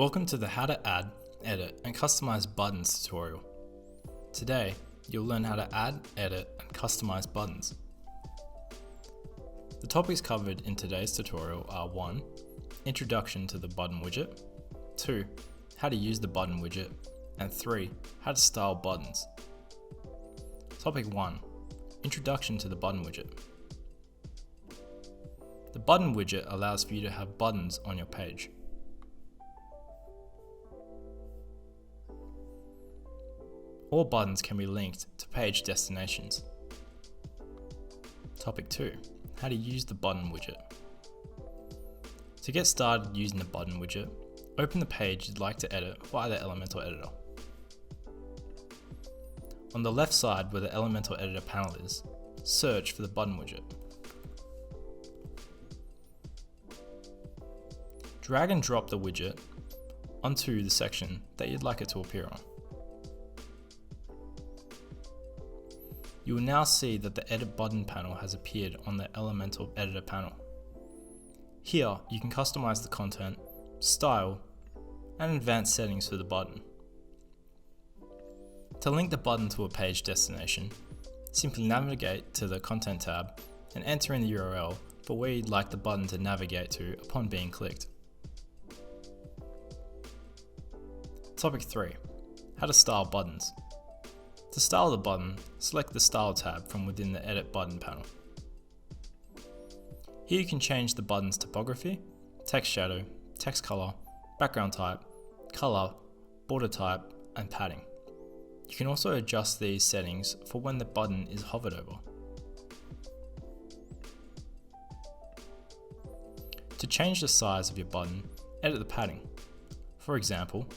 Welcome to the How to Add, Edit and Customize Buttons tutorial. Today, you'll learn how to add, edit and customize buttons. The topics covered in today's tutorial are 1. Introduction to the button widget, 2. How to use the button widget, and 3. How to style buttons. Topic 1. Introduction to the button widget. The button widget allows for you to have buttons on your page. All buttons can be linked to page destinations. Topic 2. How to use the button widget. To get started using the button widget, open the page you'd like to edit via the Elementor editor. On the left side where the Elementor editor panel is, search for the button widget. Drag and drop the widget onto the section that you'd like it to appear on. You will now see that the Edit Button panel has appeared on the Elementor Editor panel. Here, you can customize the content, style, and advanced settings for the button. To link the button to a page destination, simply navigate to the Content tab and enter in the URL for where you'd like the button to navigate to upon being clicked. Topic 3. How to style buttons. To style the button, select the Style tab from within the Edit Button panel. Here you can change the button's typography, text shadow, text color, background type, color, border type, and padding. You can also adjust these settings for when the button is hovered over. To change the size of your button, edit the padding. For example,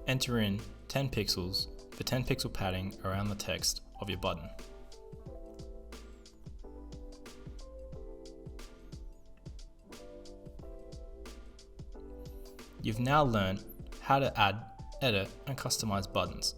enter in 10 pixels for 10 pixel padding around the text of your button. You've now learned how to add, edit and customize buttons.